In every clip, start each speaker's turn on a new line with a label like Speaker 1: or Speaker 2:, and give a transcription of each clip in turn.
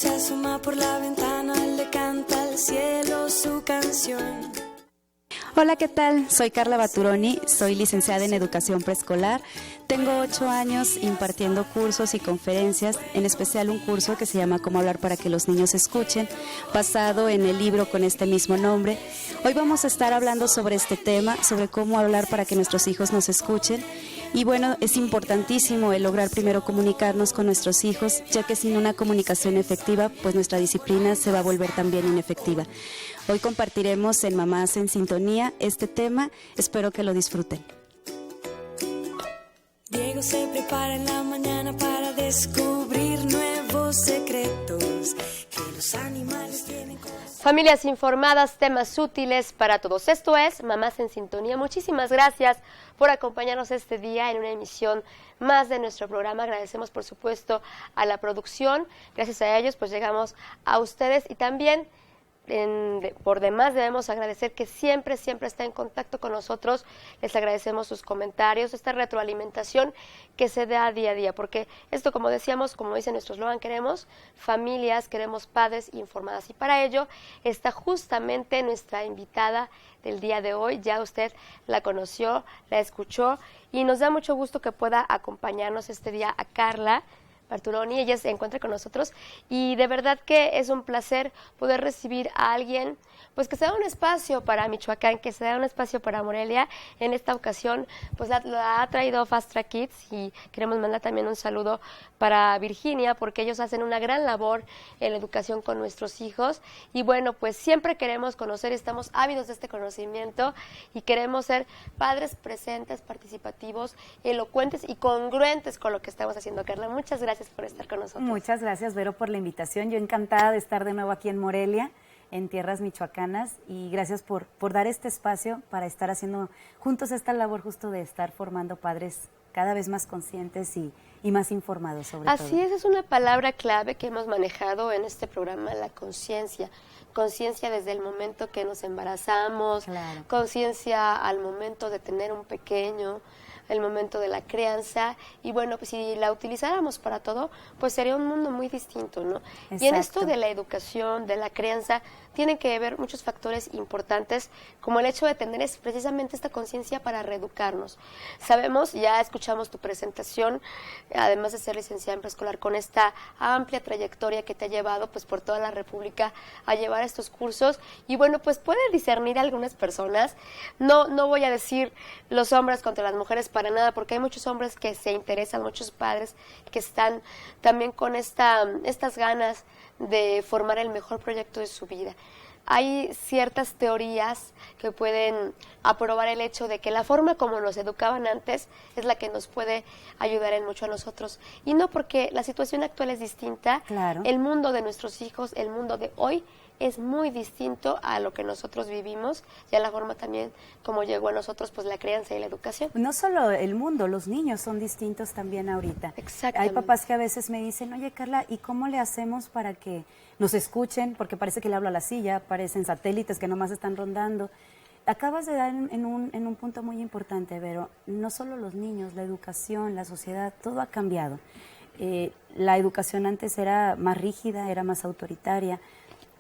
Speaker 1: se asoma por la ventana, le canta al cielo su canción.
Speaker 2: Hola, ¿qué tal? Soy Carla Baturoni, soy licenciada en Educación Preescolar. Tengo 8 años impartiendo cursos y conferencias, en especial un curso que se llama Cómo hablar para que los niños escuchen, basado en el libro con este mismo nombre. Hoy vamos a estar hablando sobre este tema, sobre cómo hablar para que nuestros hijos nos escuchen. Y bueno, es importantísimo el lograr primero comunicarnos con nuestros hijos, ya que sin una comunicación efectiva, pues nuestra disciplina se va a volver también inefectiva. Hoy compartiremos en Mamás en Sintonía este tema, espero que lo disfruten.
Speaker 1: Diego se prepara en la mañana para descubrir nuevos secretos que los animales tienen.
Speaker 3: Familias informadas, temas útiles para todos. Esto es Mamás en Sintonía. Muchísimas gracias por acompañarnos este día en una emisión más de nuestro programa. Agradecemos, por supuesto, a la producción. Gracias a ellos, pues llegamos a ustedes y también por demás debemos agradecer que siempre está en contacto con nosotros. Les agradecemos sus comentarios, esta retroalimentación que se da día a día, porque esto, como decíamos, como dice nuestro eslogan, queremos familias, queremos padres informadas, y para ello está justamente nuestra invitada del día de hoy. Ya usted la conoció, la escuchó, y nos da mucho gusto que pueda acompañarnos este día a Carla Baturoni. Ella se encuentra con nosotros y de verdad que es un placer poder recibir a alguien pues que se da un espacio para Michoacán, que se da un espacio para Morelia. En esta ocasión pues la ha traído Fast Track Kids, y queremos mandar también un saludo para Virginia, porque ellos hacen una gran labor en la educación con nuestros hijos. Y bueno, pues siempre queremos conocer, estamos ávidos de este conocimiento y queremos ser padres presentes, participativos, elocuentes y congruentes con lo que estamos haciendo. Carla, muchas gracias por estar con nosotros.
Speaker 4: Muchas gracias, Vero, por la invitación. Yo encantada de estar de nuevo aquí en Morelia, en tierras michoacanas, y gracias por dar este espacio para estar haciendo juntos esta labor justo de estar formando padres cada vez más conscientes y más informados sobre todo.
Speaker 3: Así es una palabra clave que hemos manejado en este programa, la conciencia. Conciencia desde el momento que nos embarazamos, claro. Conciencia al momento de tener un pequeño, el momento de la crianza, y bueno, pues si la utilizáramos para todo, pues sería un mundo muy distinto, ¿no? Exacto. Y en esto de la educación, de la crianza, tienen que ver muchos factores importantes, como el hecho de tener precisamente esta conciencia para reeducarnos. Sabemos, ya escuchamos tu presentación, además de ser licenciada en preescolar, con esta amplia trayectoria que te ha llevado pues por toda la República a llevar estos cursos, y bueno, pues puede discernir a algunas personas, no voy a decir los hombres contra las mujeres para nada, porque hay muchos hombres que se interesan, muchos padres que están también con estas ganas de formar el mejor proyecto de su vida. Hay ciertas teorías que pueden aprobar el hecho de que la forma como nos educaban antes es la que nos puede ayudar en mucho a nosotros, y no, porque la situación actual es distinta. Claro. El mundo de nuestros hijos, el mundo de hoy, es muy distinto a lo que nosotros vivimos, y a la forma también como llegó a nosotros pues la crianza y la educación.
Speaker 4: No solo el mundo, los niños son distintos también ahorita.
Speaker 3: Exactamente.
Speaker 4: Hay papás que a veces me dicen, oye Carla, ¿y cómo le hacemos para que nos escuchen? Porque parece que le hablo a la silla, parecen satélites que nomás están rondando. Acabas de dar en un punto muy importante, Vero. No solo los niños, la educación, la sociedad, todo ha cambiado. La educación antes era más rígida, era más autoritaria.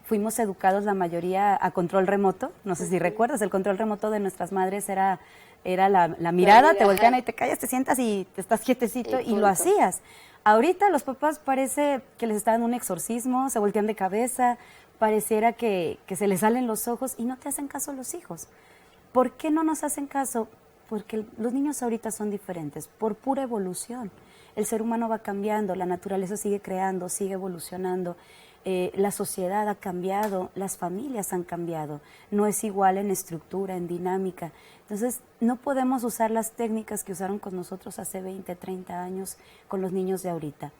Speaker 4: Fuimos educados la mayoría a control remoto. No sé si recuerdas, el control remoto de nuestras madres era la mirada, te voltean y te callas, te sientas y te estás quietecito, y lo hacías. Ahorita los papás parece que les está dando un exorcismo, se voltean de cabeza, pareciera que se les salen los ojos y no te hacen caso los hijos. ¿Por qué no nos hacen caso? Porque los niños ahorita son diferentes, por pura evolución. El ser humano va cambiando, la naturaleza sigue creando, sigue evolucionando. La sociedad ha cambiado, las familias han cambiado, no es igual en estructura, en dinámica. Entonces, no podemos usar las técnicas que usaron con nosotros hace 20, 30 años con los niños de ahorita.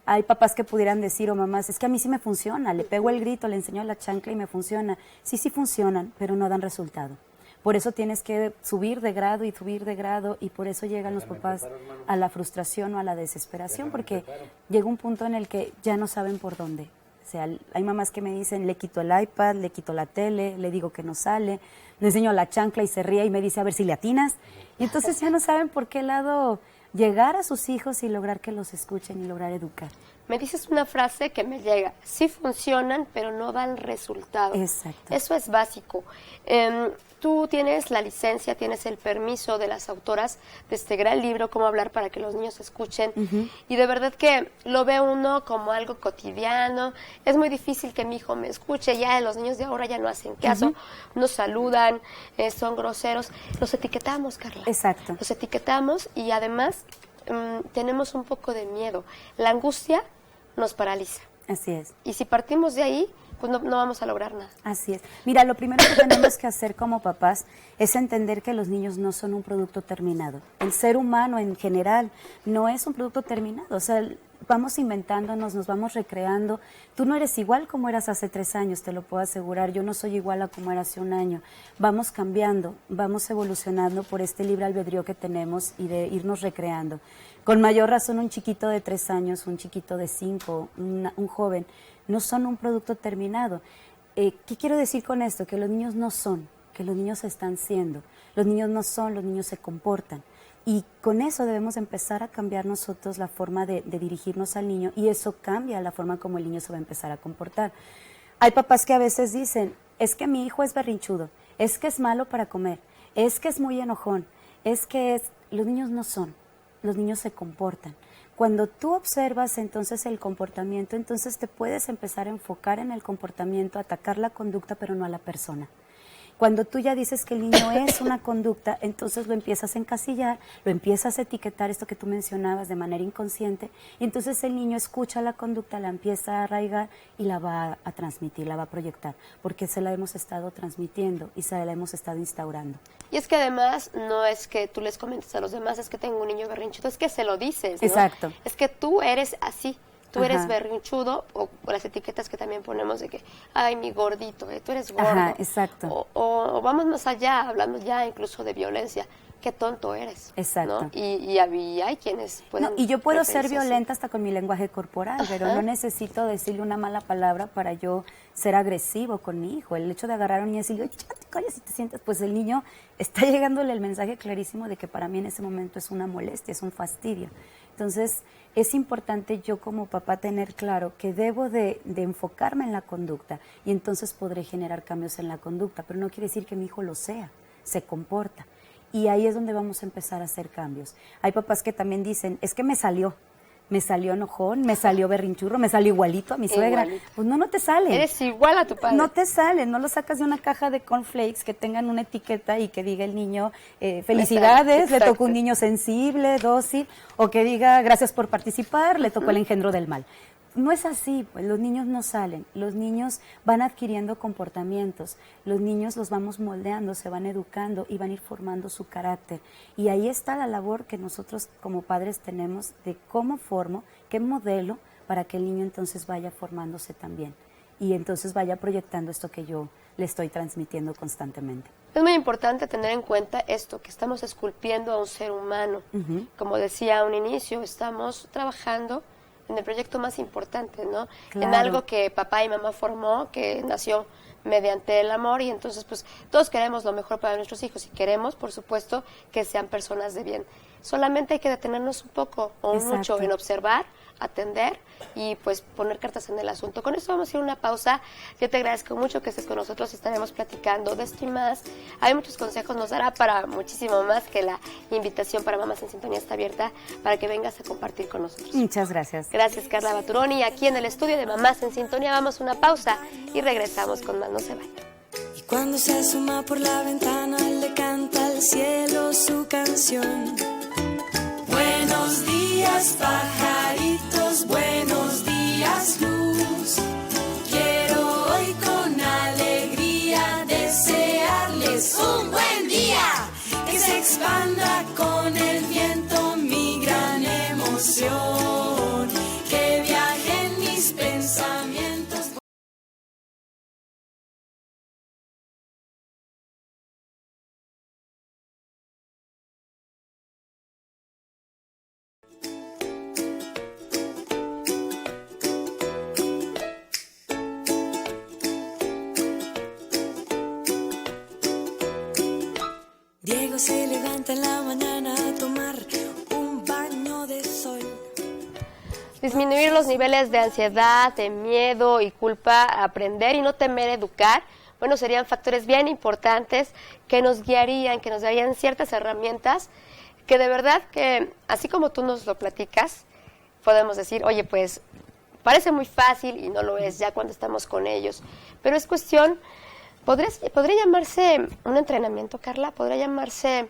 Speaker 4: Hay papás que pudieran decir, o mamás, es que a mí sí me funciona, le pego el grito, le enseño la chancla y me funciona. Sí funcionan, pero no dan resultado. Por eso tienes que subir de grado, y por eso llegan los papás a la frustración o a la desesperación, porque llega un punto en el que ya no saben por dónde. O sea, hay mamás que me dicen, le quito el iPad, le quito la tele, le digo que no sale, le enseño la chancla y se ríe y me dice, a ver si le atinas. Y entonces ya no saben por qué lado llegar a sus hijos y lograr que los escuchen y lograr educar.
Speaker 3: me dices una frase que me llega. Sí funcionan, pero no dan resultado.
Speaker 4: Exacto.
Speaker 3: Eso es básico. Tú tienes la licencia, tienes el permiso de las autoras de este gran libro, Cómo hablar para que los niños escuchen. Y de verdad que lo ve uno como algo cotidiano. Es muy difícil que mi hijo me escuche. Ya los niños de ahora ya no hacen caso. No saludan, son groseros. Los etiquetamos, Carla.
Speaker 4: Exacto.
Speaker 3: Los etiquetamos y además tenemos un poco de miedo. La angustia nos paraliza.
Speaker 4: Así es.
Speaker 3: Y si partimos de ahí, pues no vamos a lograr nada.
Speaker 4: Así es. Mira, lo primero que tenemos que hacer como papás es entender que los niños no son un producto terminado. El ser humano en general no es un producto terminado. O sea, vamos inventándonos, nos vamos recreando. Tú no eres igual como eras hace 3 años, te lo puedo asegurar. Yo no soy igual a como era hace 1 año. Vamos cambiando, vamos evolucionando por este libre albedrío que tenemos y de irnos recreando. Con mayor razón, un chiquito de 3 años, un chiquito de 5, un joven, no son un producto terminado. ¿Qué quiero decir con esto? Que los niños no son, que los niños están siendo. Los niños no son, los niños se comportan. Y con eso debemos empezar a cambiar nosotros la forma de dirigirnos al niño y eso cambia la forma como el niño se va a empezar a comportar. Hay papás que a veces dicen, es que mi hijo es berrinchudo, es que es malo para comer, es que es muy enojón, es que es... Los niños no son, los niños se comportan. Cuando tú observas entonces el comportamiento, entonces te puedes empezar a enfocar en el comportamiento, atacar la conducta, pero no a la persona. Cuando tú ya dices que el niño es una conducta, entonces lo empiezas a encasillar, lo empiezas a etiquetar, esto que tú mencionabas, de manera inconsciente, y entonces el niño escucha la conducta, la empieza a arraigar y la va a transmitir, la va a proyectar, porque se la hemos estado transmitiendo y se la hemos estado instaurando.
Speaker 3: Y es que además no es que tú les comentes a los demás, es que tengo un niño berrinchudo, es que se lo dices, ¿no?
Speaker 4: Exacto.
Speaker 3: Es que tú eres así. Tú
Speaker 4: Ajá.
Speaker 3: eres berrinchudo, o las etiquetas que también ponemos de que, ay, mi gordito, tú eres gordo.
Speaker 4: Ajá, exacto.
Speaker 3: O vamos más allá, hablando ya incluso de violencia, qué tonto eres.
Speaker 4: Exacto.
Speaker 3: ¿no? Y hay quienes pueden...
Speaker 4: No, y yo puedo ser
Speaker 3: referirse así.
Speaker 4: violenta hasta con mi lenguaje corporal,
Speaker 3: Ajá.
Speaker 4: pero no necesito decirle una mala palabra para yo ser agresivo con mi hijo. El hecho de agarrar a un niño y decirle, oye, ya te calles y te sientas, pues el niño está llegándole el mensaje clarísimo de que para mí en ese momento es una molestia, es un fastidio. Entonces, es importante yo como papá tener claro que debo de enfocarme en la conducta y entonces podré generar cambios en la conducta, pero no quiere decir que mi hijo lo sea, se comporta. Y ahí es donde vamos a empezar a hacer cambios. Hay papás que también dicen, es que me salió enojón, me salió berrinchurro, me salió igualito a mi suegra.
Speaker 3: Igualito.
Speaker 4: Pues no te sale.
Speaker 3: Eres igual a tu padre.
Speaker 4: No te sale, no lo sacas de una caja de cornflakes que tengan una etiqueta y que diga el niño, felicidades,
Speaker 3: Exacto.
Speaker 4: le tocó un niño sensible, dócil, o que diga, gracias por participar, le tocó el engendro del mal. No es así, pues los niños no salen, los niños van adquiriendo comportamientos, los niños los vamos moldeando, se van educando y van a ir formando su carácter. Y ahí está la labor que nosotros como padres tenemos de cómo formo, qué modelo para que el niño entonces vaya formándose también y entonces vaya proyectando esto que yo le estoy transmitiendo constantemente.
Speaker 3: Es muy importante tener en cuenta esto, que estamos esculpiendo a un ser humano. Como decía a un inicio, estamos trabajando en el proyecto más importante, ¿no?
Speaker 4: Claro.
Speaker 3: En algo que papá y mamá formó, que nació mediante el amor y entonces pues todos queremos lo mejor para nuestros hijos y queremos, por supuesto, que sean personas de bien. Solamente hay que detenernos un poco o
Speaker 4: Exacto.
Speaker 3: mucho en observar, atender y pues poner cartas en el asunto. Con esto vamos a ir a una pausa. Yo te agradezco mucho que estés con nosotros, estaremos platicando de esto y más. Hay muchos consejos, nos dará para muchísimo más, que la invitación para Mamás en Sintonía está abierta para que vengas a compartir con nosotros.
Speaker 4: Muchas gracias.
Speaker 3: Gracias, Carla Baturoni. Aquí en el estudio de Mamás en Sintonía vamos a una pausa y regresamos con más. No se vayan.
Speaker 1: Y cuando se asoma por la ventana le canta al cielo su canción. Buenos días, pajaritos, buenos días, luz. Quiero hoy con alegría desearles un buen día. Que se expanda con el viento mi gran emoción. Que viajen mis pensamientos. Diego se levanta en la mañana a tomar un baño de sol.
Speaker 3: disminuir los niveles de ansiedad, de miedo y culpa, aprender y no temer educar, bueno, serían factores bien importantes que nos guiarían, que nos darían ciertas herramientas que de verdad que, así como tú nos lo platicas, podemos decir, oye, pues parece muy fácil y no lo es ya cuando estamos con ellos, pero es cuestión, podría llamarse un entrenamiento, Carla, podría llamarse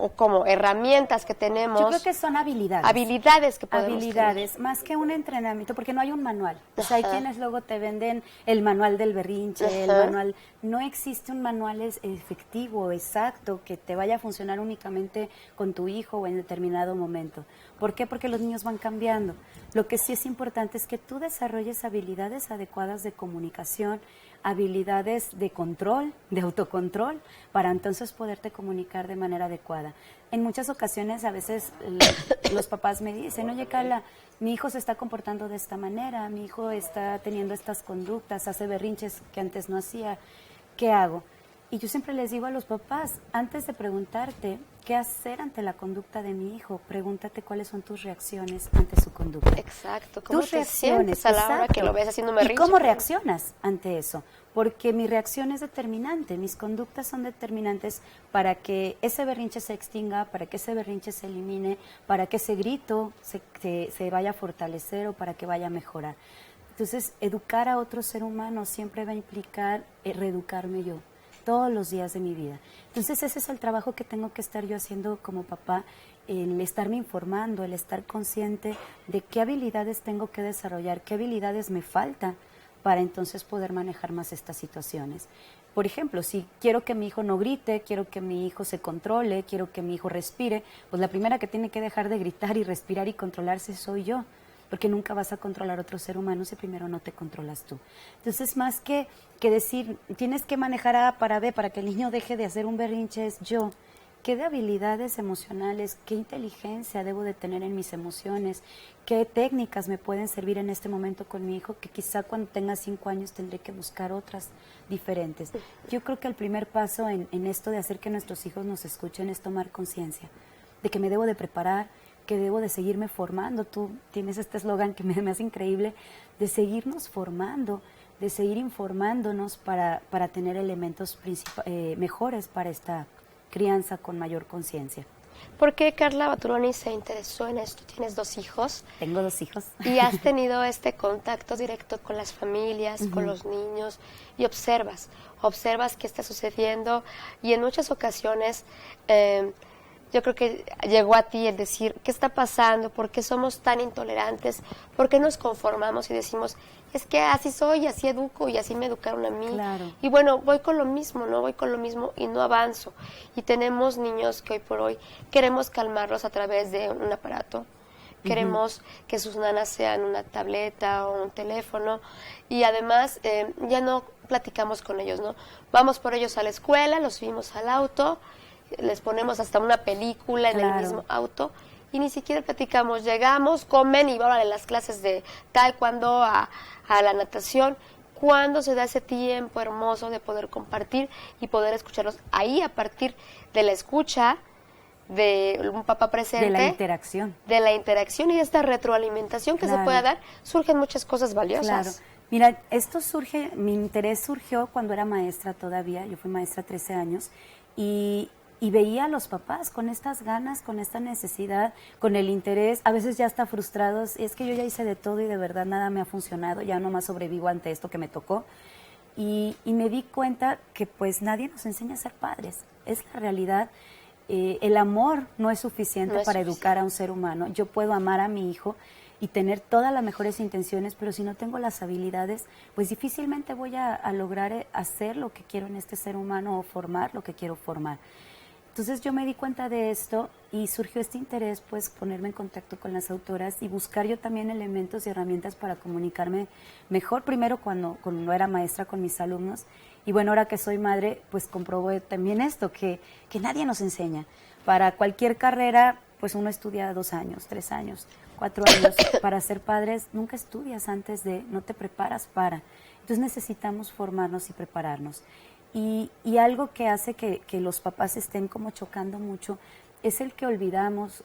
Speaker 3: o como herramientas que tenemos.
Speaker 4: Yo creo que son habilidades.
Speaker 3: Habilidades que podemos
Speaker 4: Habilidades,
Speaker 3: tener.
Speaker 4: más que un entrenamiento, porque no hay un manual. O sea, hay
Speaker 3: Ajá.
Speaker 4: quienes luego te venden el manual del berrinche, el
Speaker 3: Ajá.
Speaker 4: manual. No existe un manual efectivo, exacto, que te vaya a funcionar únicamente con tu hijo o en determinado momento. ¿Por qué? Porque los niños van cambiando. Lo que sí es importante es que tú desarrolles habilidades adecuadas de comunicación, habilidades de control, de autocontrol, para entonces poderte comunicar de manera adecuada. En muchas ocasiones, a veces los papás me dicen, oye Carla, mi hijo se está comportando de esta manera, mi hijo está teniendo estas conductas, hace berrinches que antes no hacía, ¿qué hago? Y yo siempre les digo a los papás, antes de preguntarte qué hacer ante la conducta de mi hijo, pregúntate cuáles son tus reacciones ante su conducta.
Speaker 3: Exacto, ¿cómo
Speaker 4: Tus
Speaker 3: te
Speaker 4: reacciones
Speaker 3: sientes a la hora
Speaker 4: exacto.
Speaker 3: que lo ves haciendo un
Speaker 4: ¿Y
Speaker 3: berrinche?
Speaker 4: cómo reaccionas ante eso? Porque mi reacción es determinante, mis conductas son determinantes para que ese berrinche se extinga, para que ese berrinche se elimine, para que ese grito se vaya a fortalecer o para que vaya a mejorar. Entonces, educar a otro ser humano siempre va a implicar reeducarme yo todos los días de mi vida. Entonces, ese es el trabajo que tengo que estar yo haciendo como papá, el estarme informando, el estar consciente de qué habilidades tengo que desarrollar, qué habilidades me faltan para entonces poder manejar más estas situaciones. Por ejemplo, si quiero que mi hijo no grite, quiero que mi hijo se controle, quiero que mi hijo respire, pues la primera que tiene que dejar de gritar y respirar y controlarse soy yo, porque nunca vas a controlar a otro ser humano si primero no te controlas tú. Entonces, más que decir, tienes que manejar A para B para que el niño deje de hacer un berrinche, es yo. ¿Qué de habilidades emocionales, qué inteligencia debo de tener en mis emociones? ¿Qué técnicas me pueden servir en este momento con mi hijo que quizá cuando tenga 5 años tendré que buscar otras diferentes? Yo creo que el primer paso en esto de hacer que nuestros hijos nos escuchen es tomar conciencia de que me debo de preparar, que debo de seguirme formando. Tú tienes este eslogan que me hace increíble, de seguirnos formando, de seguir informándonos para tener elementos mejores para esta crianza con mayor conciencia.
Speaker 3: ¿Por qué Carla Baturoni se interesó en esto? Tienes 2 hijos.
Speaker 4: Tengo 2 hijos.
Speaker 3: Y has tenido este contacto directo con las familias, con los niños, y observas qué está sucediendo, y en muchas ocasiones yo creo que llegó a ti el decir, ¿qué está pasando? ¿Por qué somos tan intolerantes? ¿Por qué nos conformamos y decimos, es que así soy, así educo y así me educaron a mí?
Speaker 4: Claro.
Speaker 3: Y bueno, voy con lo mismo, ¿no? Voy con lo mismo y no avanzo. Y tenemos niños que hoy por hoy queremos calmarlos a través de un aparato. Queremos que sus nanas sean una tableta o un teléfono, y además ya no platicamos con ellos, ¿no? Vamos por ellos a la escuela, los subimos al auto, les ponemos hasta una película en el mismo auto y ni siquiera platicamos. Llegamos, comen y van a las clases de taekwondo, a la natación. ¿Cuándo se da ese tiempo hermoso de poder compartir y poder escucharlos? Ahí, a partir de la escucha de un papá presente,
Speaker 4: de la interacción
Speaker 3: y de esta retroalimentación que se pueda dar, surgen muchas cosas valiosas.
Speaker 4: Claro. Mira, esto surge, mi interés surgió cuando era maestra todavía. Yo fui maestra 13 años y veía a los papás con estas ganas, con esta necesidad, con el interés, a veces ya está frustrados. Es que yo ya hice de todo y de verdad nada me ha funcionado, ya nomás sobrevivo ante esto que me tocó. Y me di cuenta que pues nadie nos enseña a ser padres, es la realidad. El amor no es suficiente para educar a un ser humano. Yo puedo amar a mi hijo y tener todas las mejores intenciones, pero si no tengo las habilidades, pues difícilmente voy a lograr hacer lo que quiero en este ser humano o formar lo que quiero formar. Entonces yo me di cuenta de esto y surgió este interés, pues ponerme en contacto con las autoras y buscar yo también elementos y herramientas para comunicarme mejor. Primero cuando era maestra con mis alumnos, y bueno, ahora que soy madre, pues comprobé también esto, que nadie nos enseña. Para cualquier carrera, pues uno estudia 2 años, 3 años, 4 años. Para ser padres nunca estudias antes de, no te preparas para. Entonces necesitamos formarnos y prepararnos. Y algo que hace que los papás estén como chocando mucho es el que olvidamos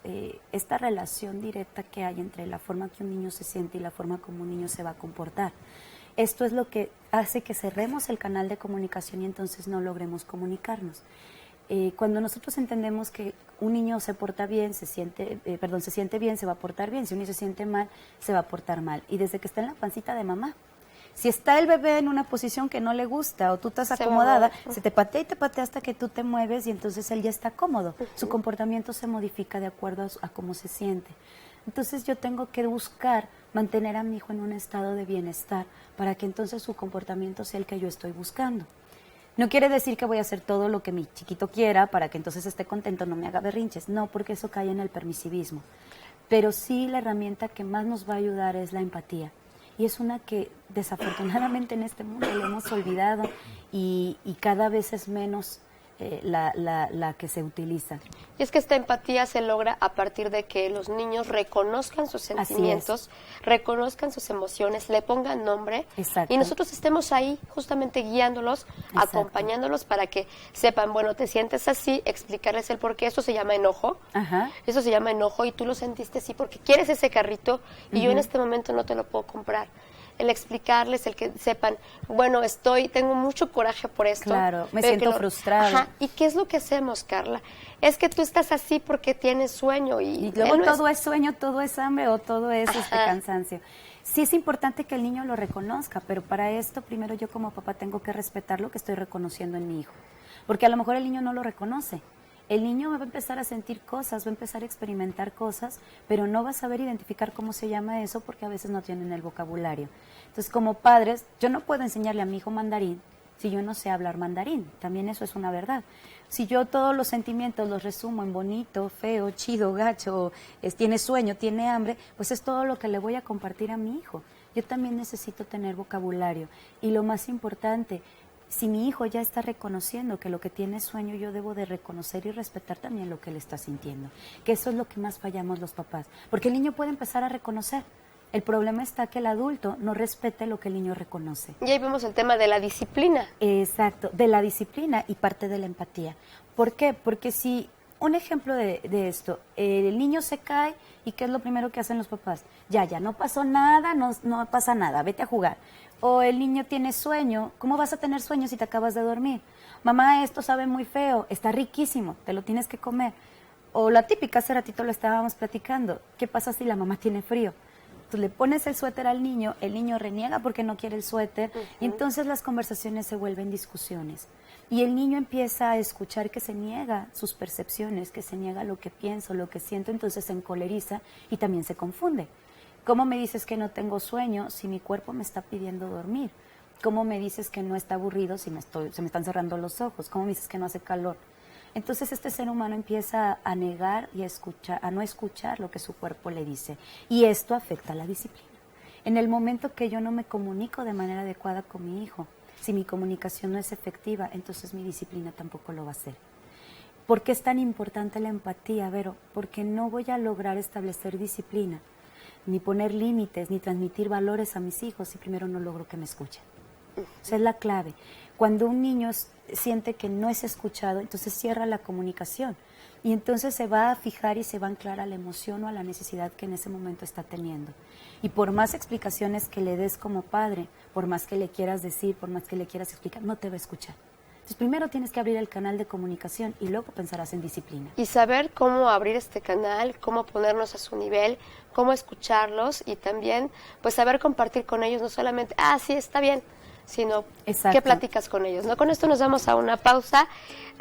Speaker 4: esta relación directa que hay entre la forma que un niño se siente y la forma como un niño se va a comportar. Esto es lo que hace que cerremos el canal de comunicación y entonces no logremos comunicarnos. Cuando nosotros entendemos que un niño se porta bien, se siente bien, se va a portar bien. Si un niño se siente mal, se va a portar mal. Y desde que está en la pancita de mamá. Si está el bebé en una posición que no le gusta o tú estás acomodada, se te patea y te patea hasta que tú te mueves y entonces él ya está cómodo. Su comportamiento se modifica de acuerdo a cómo se siente. Entonces yo tengo que buscar mantener a mi hijo en un estado de bienestar para que entonces su comportamiento sea el que yo estoy buscando. No quiere decir que voy a hacer todo lo que mi chiquito quiera para que entonces esté contento, no me haga berrinches. No, porque eso cae en el permisivismo. Pero sí la herramienta que más nos va a ayudar es la empatía. Y es una que desafortunadamente en este mundo lo hemos olvidado y cada vez es menos la que se utiliza.
Speaker 3: Y es que esta empatía se logra a partir de que los niños reconozcan sus sentimientos, reconozcan sus emociones, le pongan nombre.
Speaker 4: Exacto.
Speaker 3: Y nosotros estemos ahí justamente guiándolos,
Speaker 4: Exacto.
Speaker 3: acompañándolos para que sepan, bueno, te sientes así, explicarles el por qué. Eso se llama enojo.
Speaker 4: Ajá.
Speaker 3: Eso se llama enojo y tú lo sentiste así porque quieres ese carrito y yo en este momento no te lo puedo comprar. El explicarles, el que sepan, bueno, tengo mucho coraje por esto.
Speaker 4: Claro, me siento frustrado.
Speaker 3: Ajá, ¿y qué es lo que hacemos, Carla? Es que tú estás así porque tienes sueño y
Speaker 4: luego todo es sueño, todo es hambre o todo es cansancio. Sí es importante que el niño lo reconozca, pero para esto primero yo como papá tengo que respetar lo que estoy reconociendo en mi hijo, porque a lo mejor el niño no lo reconoce. El niño va a empezar a sentir cosas, va a empezar a experimentar cosas, pero no va a saber identificar cómo se llama eso porque a veces no tienen el vocabulario. Entonces, como padres, yo no puedo enseñarle a mi hijo mandarín si yo no sé hablar mandarín. También eso es una verdad. Si yo todos los sentimientos los resumo en bonito, feo, chido, gacho, tiene sueño, tiene hambre, pues es todo lo que le voy a compartir a mi hijo. Yo también necesito tener vocabulario. Y lo más importante, si mi hijo ya está reconociendo que lo que tiene es sueño, yo debo de reconocer y respetar también lo que él está sintiendo. Que eso es lo que más fallamos los papás. Porque el niño puede empezar a reconocer. El problema está que el adulto no respete lo que el niño reconoce.
Speaker 3: Y ahí vemos el tema de la disciplina.
Speaker 4: Exacto, de la disciplina y parte de la empatía. ¿Por qué? Porque si, un ejemplo de esto, el niño se cae y ¿qué es lo primero que hacen los papás? Ya, no pasó nada, no pasa nada, vete a jugar. O el niño tiene sueño, ¿cómo vas a tener sueño si te acabas de dormir? Mamá, esto sabe muy feo, está riquísimo, te lo tienes que comer. O la típica, hace ratito lo estábamos platicando, ¿qué pasa si la mamá tiene frío? Tú le pones el suéter al niño, el niño reniega porque no quiere el suéter, y entonces las conversaciones se vuelven discusiones. Y el niño empieza a escuchar que se niega sus percepciones, que se niega lo que pienso, lo que siento, entonces se encoleriza y también se confunde. ¿Cómo me dices que no tengo sueño si mi cuerpo me está pidiendo dormir? ¿Cómo me dices que no está aburrido si se me están cerrando los ojos? ¿Cómo me dices que no hace calor? Entonces este ser humano empieza a negar y a no escuchar lo que su cuerpo le dice. Y esto afecta a la disciplina. En el momento que yo no me comunico de manera adecuada con mi hijo, si mi comunicación no es efectiva, entonces mi disciplina tampoco lo va a hacer. ¿Por qué es tan importante la empatía, Vero? Porque no voy a lograr establecer disciplina, ni poner límites, ni transmitir valores a mis hijos si primero no logro que me escuchen. Esa es la clave. Cuando un niño siente que no es escuchado, entonces cierra la comunicación y entonces se va a fijar y se va a anclar a la emoción o a la necesidad que en ese momento está teniendo. Y por más explicaciones que le des como padre, por más que le quieras decir, por más que le quieras explicar, no te va a escuchar. Entonces primero tienes que abrir el canal de comunicación y luego pensarás en disciplina.
Speaker 3: Y saber cómo abrir este canal, cómo ponernos a su nivel, cómo escucharlos y también pues saber compartir con ellos, no solamente, sí, está bien, sino
Speaker 4: Exacto.
Speaker 3: qué platicas con ellos, ¿no? Con esto nos vamos a una pausa.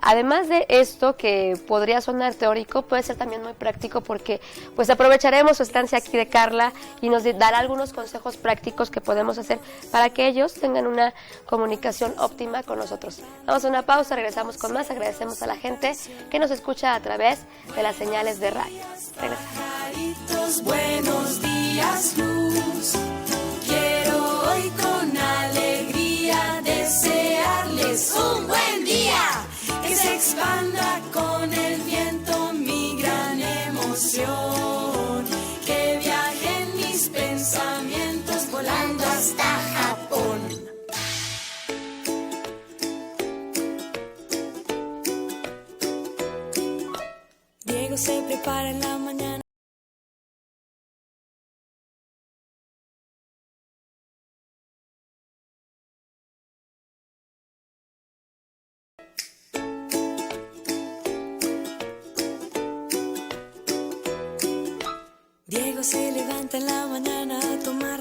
Speaker 3: Además de esto, que podría sonar teórico, puede ser también muy práctico porque pues aprovecharemos su estancia aquí de Carla y nos dará algunos consejos prácticos que podemos hacer para que ellos tengan una comunicación óptima con nosotros. Vamos a una pausa, regresamos con más. Agradecemos a la gente que nos escucha a través de las señales de radio. Regresamos.
Speaker 1: Buenos días, luz. Quiero hoy con alegría desearles un buen día. Que se expanda con el viento mi gran emoción. Que viajen mis pensamientos volando hasta Japón. Diego se levanta en la mañana a tomar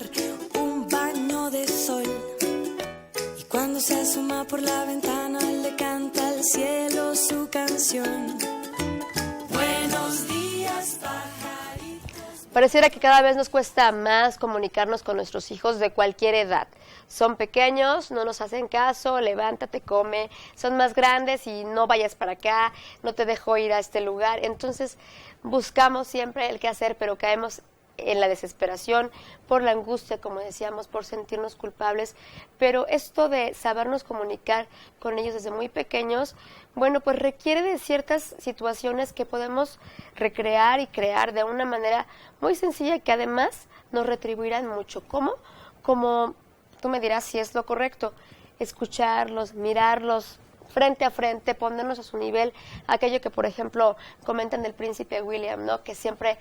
Speaker 1: un baño de sol. Y cuando se asoma por la ventana le canta al cielo su canción. Buenos días, pajaritos.
Speaker 3: Pareciera que cada vez nos cuesta más comunicarnos con nuestros hijos de cualquier edad. Son pequeños, no nos hacen caso, levántate, come. Son más grandes y no vayas para acá, no te dejo ir a este lugar. Entonces buscamos siempre el qué hacer, pero caemos en la desesperación, por la angustia, como decíamos, por sentirnos culpables. Pero esto de sabernos comunicar con ellos desde muy pequeños, bueno, pues requiere de ciertas situaciones que podemos recrear y crear de una manera muy sencilla que además nos retribuirán mucho. ¿Cómo? Como tú me dirás si es lo correcto, escucharlos, mirarlos frente a frente, ponernos a su nivel, aquello que, por ejemplo, comentan del príncipe William, ¿no? Que siempre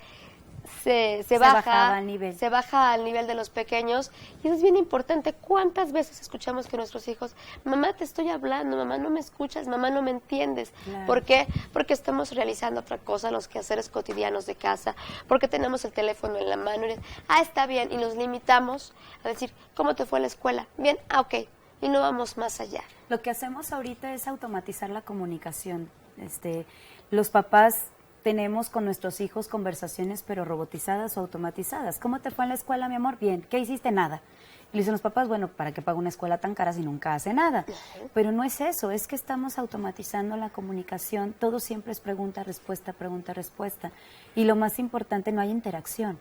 Speaker 3: se baja al nivel de los pequeños, y eso es bien importante. ¿Cuántas veces escuchamos que nuestros hijos, mamá, te estoy hablando, mamá, no me escuchas, mamá, no me entiendes?
Speaker 4: Claro.
Speaker 3: ¿Por qué? Porque estamos realizando otra cosa, los quehaceres cotidianos de casa, porque tenemos el teléfono en la mano y está bien, y nos limitamos a decir, ¿cómo te fue en la escuela? Bien, ok, y no vamos más allá.
Speaker 4: Lo que hacemos ahorita es automatizar la comunicación. Los papás tenemos con nuestros hijos conversaciones, pero robotizadas o automatizadas. ¿Cómo te fue en la escuela, mi amor? Bien. ¿Qué hiciste? Nada. Y le dicen los papás, bueno, ¿para qué pago una escuela tan cara si nunca hace nada? Pero no es eso, es que estamos automatizando la comunicación. Todo siempre es pregunta, respuesta, pregunta, respuesta. Y lo más importante, no hay interacción.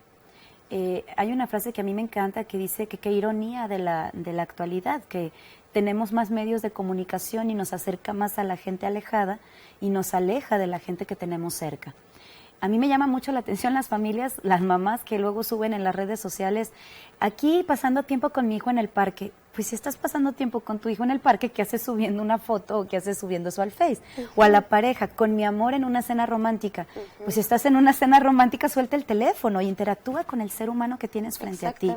Speaker 4: Hay una frase que a mí me encanta que dice que qué ironía de la actualidad, que tenemos más medios de comunicación y nos acerca más a la gente alejada y nos aleja de la gente que tenemos cerca. A mí me llama mucho la atención las familias, las mamás que luego suben en las redes sociales, aquí pasando tiempo con mi hijo en el parque. Pues si estás pasando tiempo con tu hijo en el parque, ¿qué haces subiendo una foto o qué haces subiendo eso al Face? O a la pareja, con mi amor en una cena romántica. Pues si estás en una cena romántica, suelta el teléfono y interactúa con el ser humano que tienes frente a ti.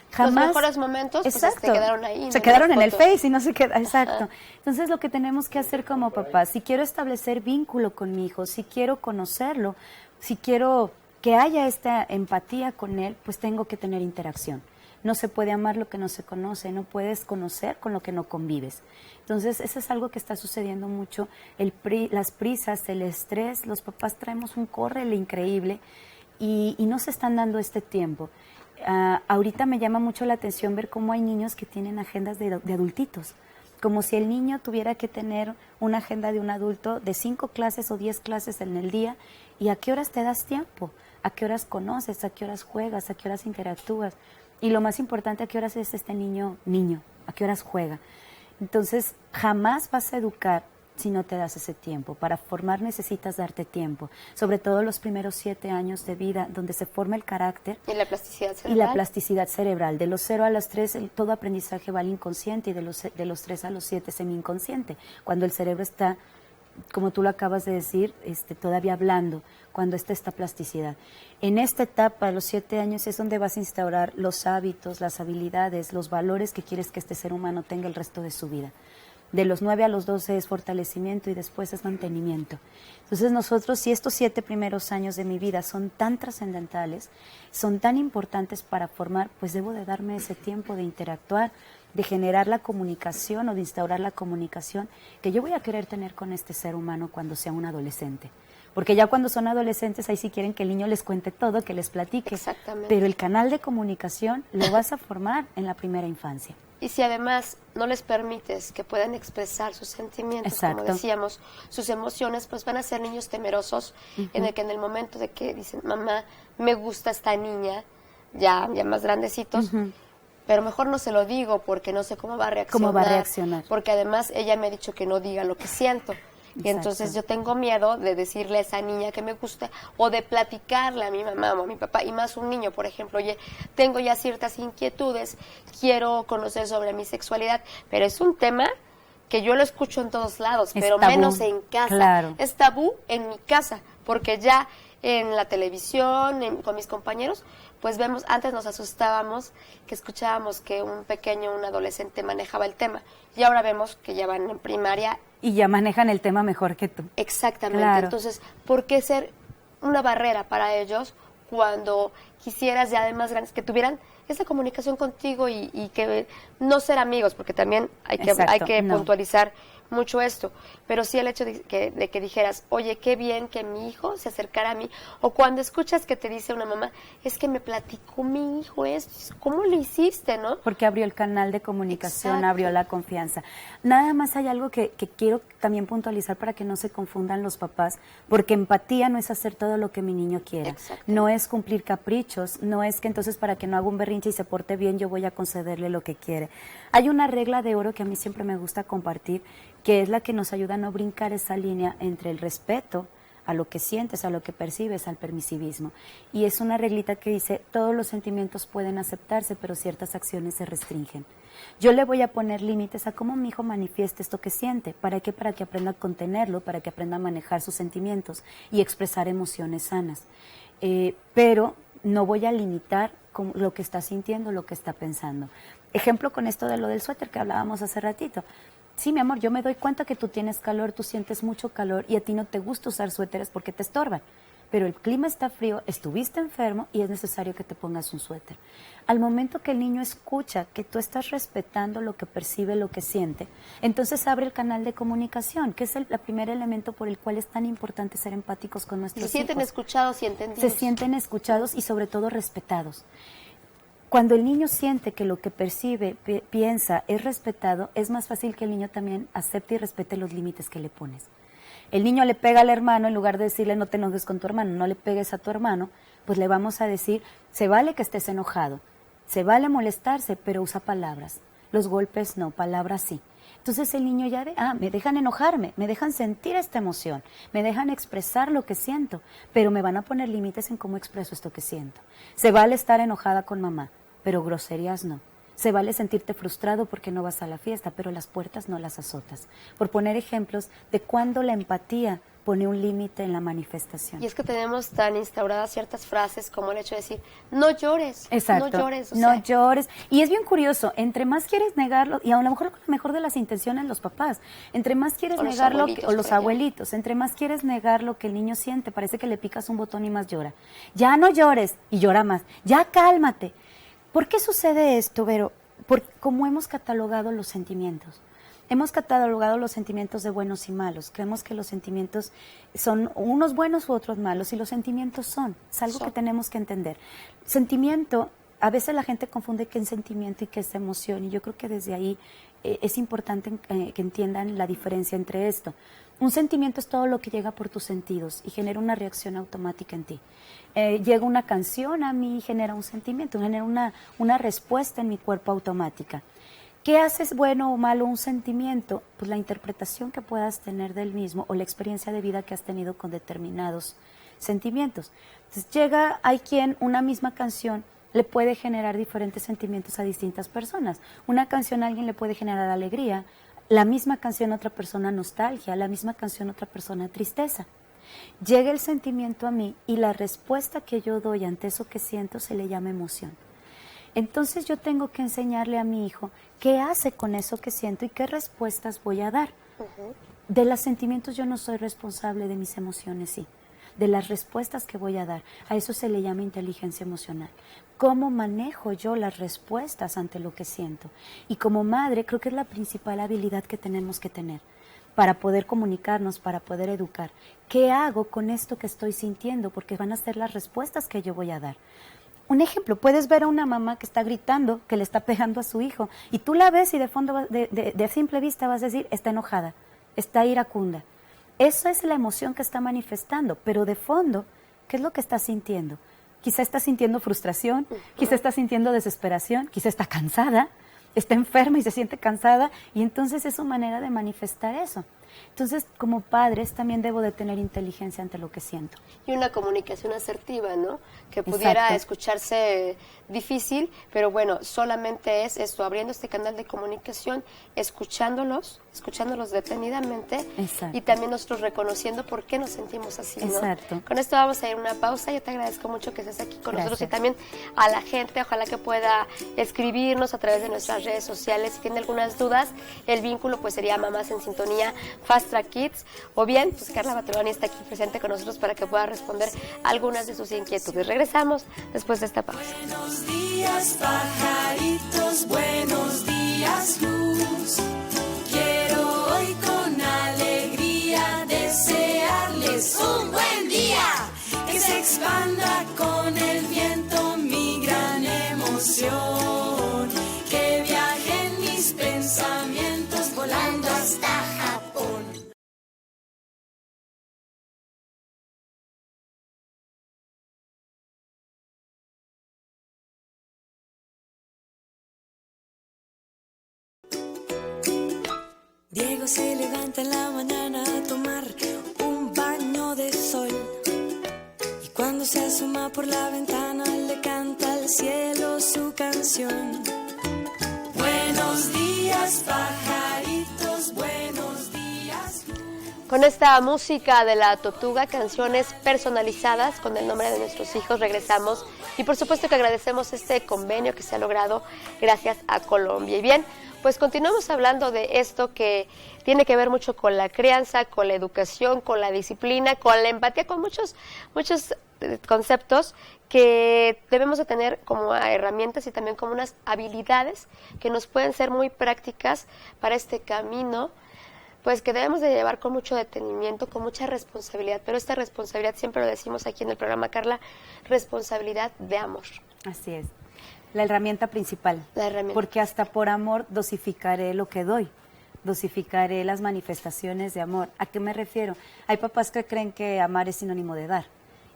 Speaker 3: Jamás, los mejores momentos pues, se quedaron ahí.
Speaker 4: Se quedaron en el Face y no se queda, exacto. Entonces lo que tenemos que hacer como papás, si quiero establecer vínculo con mi hijo, si quiero conocerlo, si quiero que haya esta empatía con él, pues tengo que tener interacción. No se puede amar lo que no se conoce, no puedes conocer con lo que no convives. Entonces, eso es algo que está sucediendo mucho, las prisas, el estrés, los papás traemos un córrele increíble y no se están dando este tiempo. Ahorita me llama mucho la atención ver cómo hay niños que tienen agendas de adultitos, como si el niño tuviera que tener una agenda de un adulto de 5 clases o 10 clases en el día, y a qué horas te das tiempo, a qué horas conoces, a qué horas juegas, a qué horas interactúas. Y lo más importante, ¿a qué horas es este niño? ¿A qué horas juega? Entonces, jamás vas a educar si no te das ese tiempo. Para formar necesitas darte tiempo, sobre todo los primeros 7 años de vida, donde se forma el carácter.
Speaker 3: Y la plasticidad cerebral.
Speaker 4: Y la plasticidad cerebral. De los 0 a los 3, todo aprendizaje va al inconsciente, y de los 3 a los 7, semi-inconsciente. Cuando el cerebro está, como tú lo acabas de decir, todavía hablando, cuando está esta plasticidad. En esta etapa, a los 7 años, es donde vas a instaurar los hábitos, las habilidades, los valores que quieres que este ser humano tenga el resto de su vida. De los 9 a los 12 es fortalecimiento y después es mantenimiento. Entonces nosotros, si estos 7 primeros años de mi vida son tan trascendentales, son tan importantes para formar, pues debo de darme ese tiempo de interactuar, de generar la comunicación o de instaurar la comunicación que yo voy a querer tener con este ser humano cuando sea un adolescente. Porque ya cuando son adolescentes, ahí sí quieren que el niño les cuente todo, que les platique.
Speaker 3: Exactamente.
Speaker 4: Pero el canal de comunicación lo vas a formar en la primera infancia.
Speaker 3: Y si además no les permites que puedan expresar sus sentimientos,
Speaker 4: Exacto.
Speaker 3: como decíamos, sus emociones, pues van a ser niños temerosos, en el que en el momento de que dicen, mamá, me gusta esta niña, ya más grandecitos, pero mejor no se lo digo porque no sé cómo va a reaccionar.
Speaker 4: ¿Cómo va a reaccionar?
Speaker 3: Porque además ella me ha dicho que no diga lo que siento. Y entonces yo tengo miedo de decirle a esa niña que me gusta o de platicarle a mi mamá o a mi papá, y más un niño, por ejemplo, oye, tengo ya ciertas inquietudes, quiero conocer sobre mi sexualidad, pero es un tema que yo lo escucho en todos lados, pero
Speaker 4: tabú,
Speaker 3: menos en casa.
Speaker 4: Claro.
Speaker 3: Es tabú en mi casa, porque ya en la televisión, con mis compañeros, pues vemos, antes nos asustábamos que escuchábamos que un pequeño, un adolescente manejaba el tema, y ahora vemos que ya van en primaria.
Speaker 4: Y ya manejan el tema mejor que tú.
Speaker 3: Exactamente.
Speaker 4: Claro.
Speaker 3: Entonces, ¿por qué ser una barrera para ellos cuando quisieras ya de más grandes que tuvieran esa comunicación contigo y que no ser amigos, porque también hay que puntualizar mucho esto, pero sí el hecho de que dijeras, oye, qué bien que mi hijo se acercara a mí, o cuando escuchas que te dice una mamá, es que me platicó mi hijo esto, ¿cómo lo hiciste, no?
Speaker 4: Porque abrió el canal de comunicación,
Speaker 3: Exacto.
Speaker 4: abrió la confianza. Nada más hay algo que quiero también puntualizar para que no se confundan los papás, porque empatía no es hacer todo lo que mi niño quiera,
Speaker 3: Exacto.
Speaker 4: no es cumplir caprichos, no es que entonces para que no haga un berrinche y se porte bien yo voy a concederle lo que quiere. Hay una regla de oro que a mí siempre me gusta compartir, que es la que nos ayuda a no brincar esa línea entre el respeto a lo que sientes, a lo que percibes, al permisivismo. Y es una reglita que dice, todos los sentimientos pueden aceptarse, pero ciertas acciones se restringen. Yo le voy a poner límites a cómo mi hijo manifieste esto que siente. ¿Para qué? Para que aprenda a contenerlo, para que aprenda a manejar sus sentimientos y expresar emociones sanas. Pero no voy a limitar lo que está sintiendo, lo que está pensando. Ejemplo con esto de lo del suéter que hablábamos hace ratito. Sí, mi amor, yo me doy cuenta que tú tienes calor, tú sientes mucho calor y a ti no te gusta usar suéteres porque te estorban. Pero el clima está frío, estuviste enfermo y es necesario que te pongas un suéter. Al momento que el niño escucha que tú estás respetando lo que percibe, lo que siente, entonces abre el canal de comunicación, que es el primer elemento por el cual es tan importante ser empáticos con nuestros hijos.
Speaker 3: Se sienten escuchados y entendidos.
Speaker 4: Se sienten escuchados y sobre todo respetados. Cuando el niño siente que lo que percibe, piensa, es respetado, es más fácil que el niño también acepte y respete los límites que le pones. El niño le pega al hermano, en lugar de decirle no te enojes con tu hermano, no le pegues a tu hermano, pues le vamos a decir, se vale que estés enojado, se vale molestarse, pero usa palabras. Los golpes no, palabras sí. Entonces el niño ya me dejan enojarme, me dejan sentir esta emoción, me dejan expresar lo que siento, pero me van a poner límites en cómo expreso esto que siento. Se vale estar enojada con mamá, pero groserías no. Se vale sentirte frustrado porque no vas a la fiesta, pero las puertas no las azotas. Por poner ejemplos de cuándo la empatía pone un límite en la manifestación.
Speaker 3: Y es que tenemos tan instauradas ciertas frases como el hecho de decir, no llores,
Speaker 4: exacto,
Speaker 3: no llores.
Speaker 4: No llores. Y es bien curioso, entre más quieres negarlo, y a lo mejor con la mejor de las intenciones los papás, entre más quieres negarlo, o los abuelitos, entre más quieres negar lo que el niño siente, parece que le picas un botón y más llora. Ya no llores, y llora más. Ya cálmate. ¿Por qué sucede esto, Vero? Por cómo hemos catalogado los sentimientos. Hemos catalogado los sentimientos de buenos y malos. Creemos que los sentimientos son unos buenos u otros malos, y los sentimientos es algo que tenemos que entender. Sentimiento, a veces la gente confunde qué es sentimiento y qué es emoción, y yo creo que desde ahí es importante que entiendan la diferencia entre esto. Un sentimiento es todo lo que llega por tus sentidos y genera una reacción automática en ti. Llega una canción a mí y genera un sentimiento, genera una respuesta en mi cuerpo automática. ¿Qué haces bueno o malo un sentimiento? Pues la interpretación que puedas tener del mismo o la experiencia de vida que has tenido con determinados sentimientos. Entonces hay quien una misma canción le puede generar diferentes sentimientos a distintas personas. Una canción a alguien le puede generar alegría, la misma canción a otra persona nostalgia, la misma canción a otra persona tristeza. Llega el sentimiento a mí y la respuesta que yo doy ante eso que siento se le llama emoción. Entonces yo tengo que enseñarle a mi hijo qué hace con eso que siento y qué respuestas voy a dar. De los sentimientos yo no soy responsable, de mis emociones sí. De las respuestas que voy a dar. A eso se le llama inteligencia emocional. ¿Cómo manejo yo las respuestas ante lo que siento? Y como madre creo que es la principal habilidad que tenemos que tener para poder comunicarnos, para poder educar. ¿Qué hago con esto que estoy sintiendo? Porque van a ser las respuestas que yo voy a dar. Un ejemplo, puedes ver a una mamá que está gritando, que le está pegando a su hijo, y tú la ves y de fondo, de simple vista vas a decir, está enojada, está iracunda. Esa es la emoción que está manifestando, pero de fondo, ¿qué es lo que está sintiendo? Quizá está sintiendo frustración, quizá está sintiendo desesperación, quizá está cansada, está enferma y se siente cansada, y entonces es su manera de manifestar eso. Entonces, como padres, también debo de tener inteligencia ante lo que siento.
Speaker 3: Y una comunicación asertiva, ¿no? Que pudiera escucharse difícil, pero bueno, solamente es esto, abriendo este canal de comunicación, escuchándolos detenidamente.
Speaker 4: Exacto.
Speaker 3: Y también nosotros reconociendo por qué nos sentimos así, ¿no?
Speaker 4: Exacto.
Speaker 3: Con esto vamos a ir a una pausa. Yo te agradezco mucho que estés aquí con
Speaker 4: Gracias.
Speaker 3: nosotros y también a la gente, ojalá que pueda escribirnos a través de nuestras redes sociales. Si tiene algunas dudas, el vínculo pues sería Fast Track Kids, o bien, pues Carla Baturoni está aquí presente con nosotros para que pueda responder algunas de sus inquietudes. Regresamos después de esta pausa.
Speaker 1: Buenos días, pajaritos, buenos días, luz. Quiero hoy con alegría desearles un buen día, que se expanda con el viento mi gran emoción, que viajen mis pensamientos volando hasta Japón. Diego se levanta en la mañana a tomar un baño de sol, y cuando se asoma por la ventana le canta al cielo su canción. Buenos días, pajaritos, buenos días.
Speaker 3: Con esta música de la Tortuga, canciones personalizadas con el nombre de nuestros hijos, regresamos y por supuesto que agradecemos este convenio que se ha logrado gracias a Colombia. Y bien, pues continuamos hablando de esto que tiene que ver mucho con la crianza, con la educación, con la disciplina, con la empatía, con muchos conceptos que debemos de tener como herramientas y también como unas habilidades que nos pueden ser muy prácticas para este camino, pues que debemos de llevar con mucho detenimiento, con mucha responsabilidad, pero esta responsabilidad, siempre lo decimos aquí en el programa, Carla, responsabilidad de amor.
Speaker 4: Así es. La herramienta principal.
Speaker 3: La herramienta.
Speaker 4: Porque hasta por amor dosificaré lo que doy, dosificaré las manifestaciones de amor. ¿A qué me refiero? Hay papás que creen que amar es sinónimo de dar,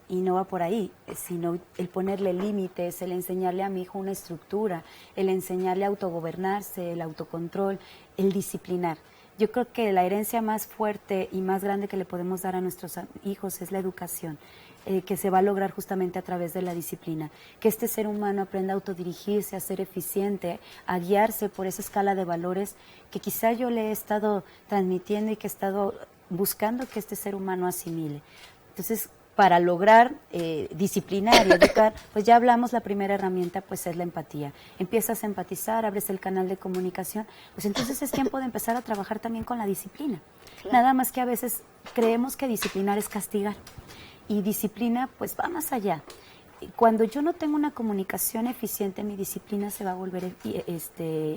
Speaker 4: y no va por ahí, sino el ponerle límites, el enseñarle a mi hijo una estructura, el enseñarle a autogobernarse, el autocontrol, el disciplinar. Yo creo que la herencia más fuerte y más grande que le podemos dar a nuestros hijos es la educación, que se va a lograr justamente a través de la disciplina. Que este ser humano aprenda a autodirigirse, a ser eficiente, a guiarse por esa escala de valores que quizá yo le he estado transmitiendo y que he estado buscando que este ser humano asimile. Entonces, para lograr disciplinar y educar, pues ya hablamos, la primera herramienta pues es la empatía. Empiezas a empatizar, abres el canal de comunicación, pues entonces es tiempo de empezar a trabajar también con la disciplina. Claro. Nada más que a veces creemos que disciplinar es castigar, y disciplina pues va más allá. Cuando yo no tengo una comunicación eficiente, mi disciplina se va a volver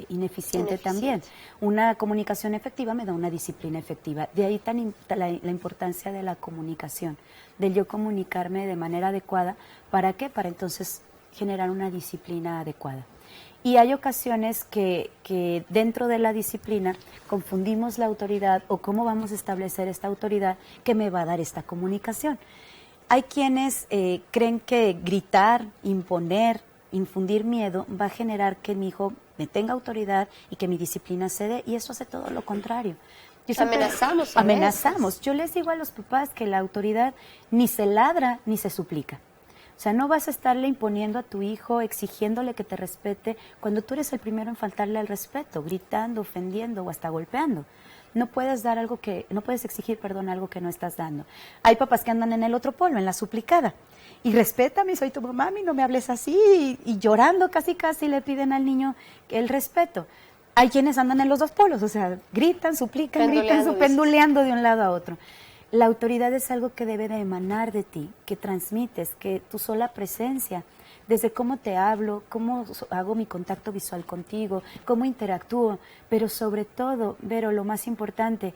Speaker 4: ineficiente también. Una comunicación efectiva me da una disciplina efectiva. De ahí la importancia de la comunicación, del yo comunicarme de manera adecuada. ¿Para qué? Para entonces generar una disciplina adecuada. Y hay ocasiones que dentro de la disciplina confundimos la autoridad o cómo vamos a establecer esta autoridad que me va a dar esta comunicación. Hay quienes creen que gritar, imponer, infundir miedo va a generar que mi hijo me tenga autoridad y que mi disciplina cede, y eso hace todo lo contrario. Amenazamos. Yo les digo a los papás que la autoridad ni se ladra ni se suplica. O sea, no vas a estarle imponiendo a tu hijo, exigiéndole que te respete, cuando tú eres el primero en faltarle al respeto, gritando, ofendiendo o hasta golpeando. No puedes exigir algo que no estás dando. Hay papás que andan en el otro polo, en la suplicada. Y respétame, soy tu mamá, y no me hables así. Y llorando casi le piden al niño el respeto. Hay quienes andan en los dos polos, o sea, gritan, suplican, penduleando de un lado a otro. La autoridad es algo que debe de emanar de ti, que transmites, que tu sola presencia, desde cómo te hablo, cómo hago mi contacto visual contigo, cómo interactúo, pero sobre todo, Vero, lo más importante,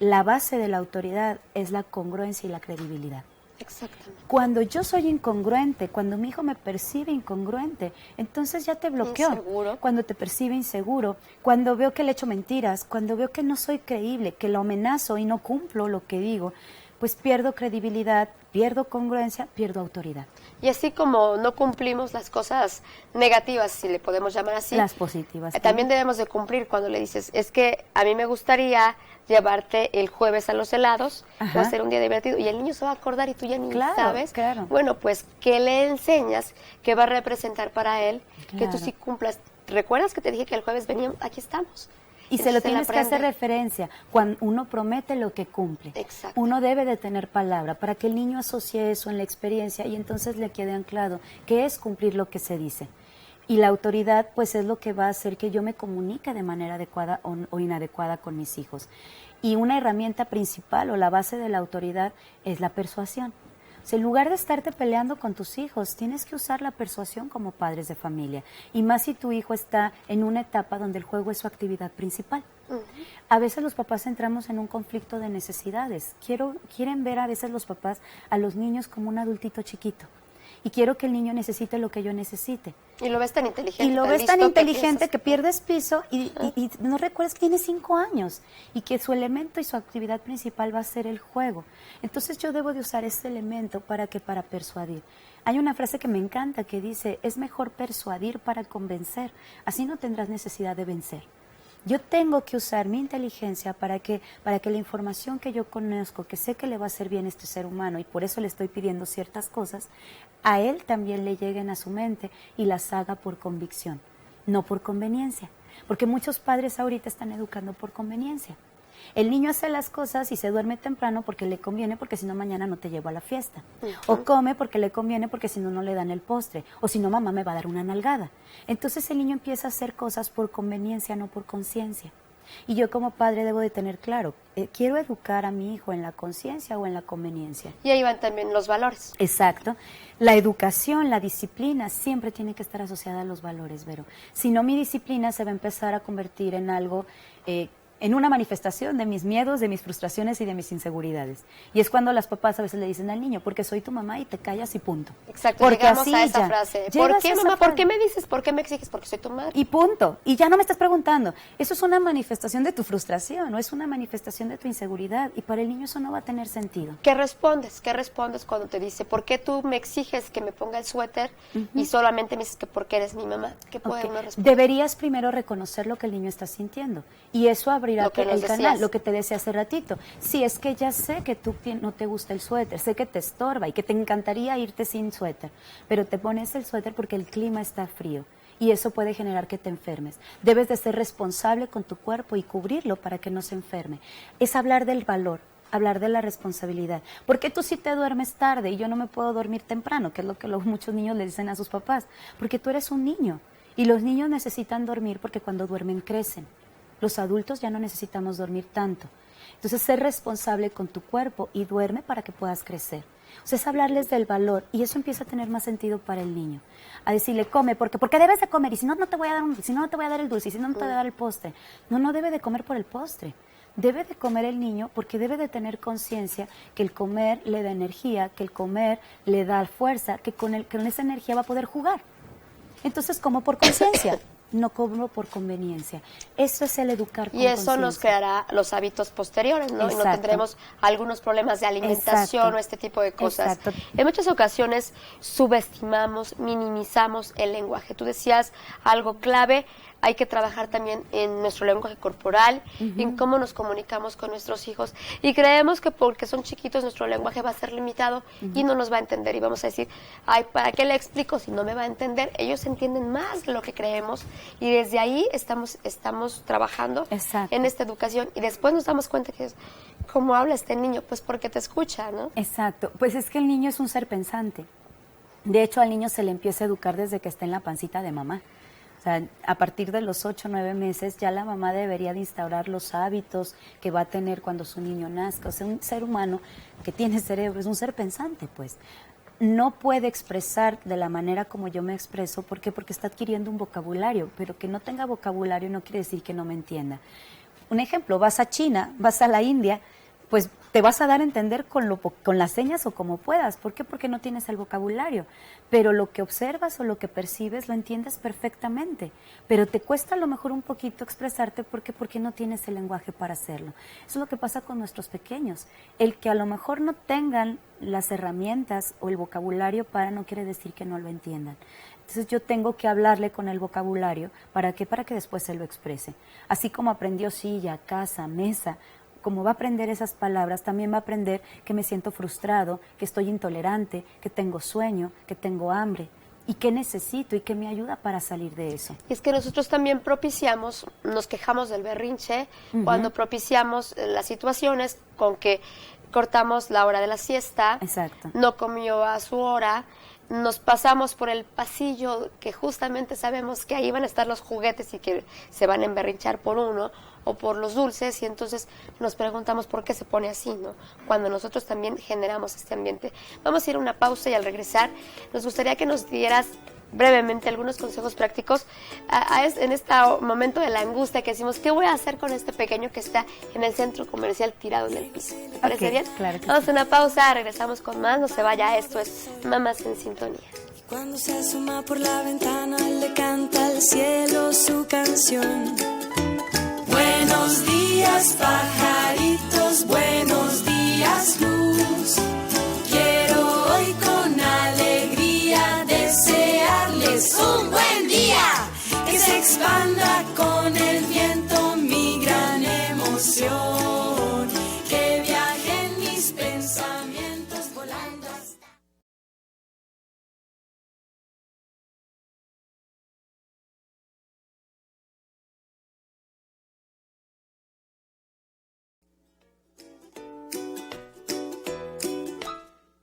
Speaker 4: la base de la autoridad es la congruencia y la credibilidad.
Speaker 3: Exactamente.
Speaker 4: Cuando yo soy incongruente, cuando mi hijo me percibe incongruente, entonces ya te bloqueó.
Speaker 3: Inseguro.
Speaker 4: Cuando te percibe inseguro, cuando veo que le echo mentiras, cuando veo que no soy creíble, que lo amenazo y no cumplo lo que digo, pues pierdo credibilidad, pierdo congruencia, pierdo autoridad.
Speaker 3: Y así como no cumplimos las cosas negativas, si le podemos llamar así,
Speaker 4: las positivas
Speaker 3: también debemos de cumplir cuando le dices, es que a mí me gustaría llevarte el jueves a los helados, va a ser un día divertido, y el niño se va a acordar y tú ya ni sabes.
Speaker 4: Claro.
Speaker 3: Bueno, pues, ¿qué le enseñas? ¿Qué va a representar para él? Claro. Que tú sí cumplas. ¿Recuerdas que te dije que el jueves veníamos? Aquí estamos.
Speaker 4: Y se lo tienes que hacer referencia. Cuando uno promete lo que cumple.
Speaker 3: Exacto.
Speaker 4: Uno debe de tener palabra para que el niño asocie eso en la experiencia y entonces le quede anclado que es cumplir lo que se dice. Y la autoridad pues es lo que va a hacer que yo me comunique de manera adecuada o inadecuada con mis hijos. Y una herramienta principal o la base de la autoridad es la persuasión. O sea, en lugar de estarte peleando con tus hijos, tienes que usar la persuasión como padres de familia. Y más si tu hijo está en una etapa donde el juego es su actividad principal. A veces los papás entramos en un conflicto de necesidades. Quieren ver a veces los papás a los niños como un adultito chiquito. Y quiero que el niño necesite lo que yo necesite.
Speaker 3: Y lo ves tan inteligente.
Speaker 4: Y lo ves tan inteligente que pierdes piso y no recuerdas que tiene 5 años y que su elemento y su actividad principal va a ser el juego. Entonces yo debo de usar ese elemento para persuadir. Hay una frase que me encanta que dice, es mejor persuadir para convencer, así no tendrás necesidad de vencer. Yo tengo que usar mi inteligencia para que la información que yo conozco, que sé que le va a hacer bien a este ser humano y por eso le estoy pidiendo ciertas cosas, a él también le lleguen a su mente y las haga por convicción, no por conveniencia. Porque muchos padres ahorita están educando por conveniencia. El niño hace las cosas y se duerme temprano porque le conviene, porque si no mañana no te llevo a la fiesta. O come porque le conviene, porque si no, no le dan el postre. O si no, mamá me va a dar una nalgada. Entonces el niño empieza a hacer cosas por conveniencia, no por conciencia. Y yo como padre debo de tener claro, quiero educar a mi hijo en la conciencia o en la conveniencia.
Speaker 3: Y ahí van también los valores.
Speaker 4: Exacto. La educación, la disciplina siempre tiene que estar asociada a los valores, Vero. Si no, mi disciplina se va a empezar a convertir en algo... en una manifestación de mis miedos, de mis frustraciones y de mis inseguridades. Y es cuando las papás a veces le dicen al niño, porque soy tu mamá y te callas y punto.
Speaker 3: Exacto,
Speaker 4: porque
Speaker 3: llegamos
Speaker 4: así
Speaker 3: a esa
Speaker 4: ya,
Speaker 3: frase. ¿Por qué, mamá? ¿Por qué me dices? ¿Por qué me exiges? Porque soy tu madre.
Speaker 4: Y punto. Y ya no me estás preguntando. Eso es una manifestación de tu frustración, o es una manifestación de tu inseguridad. Y para el niño eso no va a tener sentido.
Speaker 3: ¿Qué respondes? ¿Qué respondes cuando te dice, ¿por qué tú me exiges que me ponga el suéter y solamente me dices que porque eres mi mamá? ¿Qué podemos responder?
Speaker 4: Deberías primero reconocer lo que el niño está sintiendo. Y eso abrirá el canal. Lo que te decía hace ratito. Sí, es que ya sé que tú no te gusta el suéter, sé que te estorba y que te encantaría irte sin suéter, pero te pones el suéter porque el clima está frío y eso puede generar que te enfermes. Debes de ser responsable con tu cuerpo y cubrirlo para que no se enferme. Es hablar del valor, hablar de la responsabilidad. ¿Por qué tú sí te duermes tarde y yo no me puedo dormir temprano? Que es lo que muchos niños le dicen a sus papás. Porque tú eres un niño y los niños necesitan dormir porque cuando duermen crecen. Los adultos ya no necesitamos dormir tanto. Entonces, ser responsable con tu cuerpo y duerme para que puedas crecer. O sea, es hablarles del valor y eso empieza a tener más sentido para el niño. A decirle, come, porque debes de comer y si no, no te voy a dar no te voy a dar el dulce y si no, no te voy a dar el postre. No debe de comer por el postre. Debe de comer el niño porque debe de tener conciencia que el comer le da energía, que el comer le da fuerza, que con esa energía va a poder jugar. Entonces, como por conciencia. No como por conveniencia. Eso es el educar con
Speaker 3: Y eso nos creará los hábitos posteriores, ¿no?
Speaker 4: Exacto.
Speaker 3: Y no tendremos algunos problemas de alimentación
Speaker 4: Exacto.
Speaker 3: o este tipo de cosas.
Speaker 4: Exacto.
Speaker 3: En muchas ocasiones subestimamos, minimizamos el lenguaje. Tú decías algo clave, hay que trabajar también en nuestro lenguaje corporal, en cómo nos comunicamos con nuestros hijos. Y creemos que porque son chiquitos nuestro lenguaje va a ser limitado y no nos va a entender. Y vamos a decir, ay, ¿para qué le explico si no me va a entender? Ellos entienden más de lo que creemos y desde ahí estamos trabajando en esta educación. Y después nos damos cuenta que es, ¿cómo habla este niño? Pues porque te escucha, ¿no?
Speaker 4: Exacto. Pues es que el niño es un ser pensante. De hecho, al niño se le empieza a educar desde que está en la pancita de mamá. O sea, a partir de los 8 o 9 meses ya la mamá debería de instaurar los hábitos que va a tener cuando su niño nazca. O sea, un ser humano que tiene cerebro es un ser pensante, pues. No puede expresar de la manera como yo me expreso. ¿Por qué? Porque está adquiriendo un vocabulario, pero que no tenga vocabulario no quiere decir que no me entienda. Un ejemplo, vas a China, vas a la India, pues te vas a dar a entender con las señas o como puedas. ¿Por qué? Porque no tienes el vocabulario. Pero lo que observas o lo que percibes lo entiendes perfectamente. Pero te cuesta a lo mejor un poquito expresarte porque no tienes el lenguaje para hacerlo. Eso es lo que pasa con nuestros pequeños. El que a lo mejor no tengan las herramientas o el vocabulario para no quiere decir que no lo entiendan. Entonces yo tengo que hablarle con el vocabulario. ¿Para qué? Para que después se lo exprese. Así como aprendió silla, casa, mesa, como va a aprender esas palabras, también va a aprender que me siento frustrado, que estoy intolerante, que tengo sueño, que tengo hambre y qué necesito y qué me ayuda para salir de eso.
Speaker 3: Y es que nosotros también propiciamos, nos quejamos del berrinche cuando propiciamos las situaciones con que cortamos la hora de la siesta,
Speaker 4: Exacto.
Speaker 3: no comió a su hora, nos pasamos por el pasillo que justamente sabemos que ahí van a estar los juguetes y que se van a emberrinchar por uno o por los dulces, y entonces nos preguntamos por qué se pone así, ¿no? Cuando nosotros también generamos este ambiente. Vamos a ir a una pausa y al regresar nos gustaría que nos dieras brevemente algunos consejos prácticos en este momento de la angustia que decimos, ¿qué voy a hacer con este pequeño que está en el centro comercial tirado en el piso? ¿Te parece bien?
Speaker 4: Claro que
Speaker 3: Vamos a una pausa, regresamos con más, no se vaya, esto es Mamás en Sintonía.
Speaker 1: Cuando se asoma por la ventana le canta al cielo su canción. Buenos días pajaritos, buenos días luz. Quiero hoy con alegría desearles un buen día. Que se expanda con el viento mi gran emoción. Que viajen mis pensamientos volando hasta...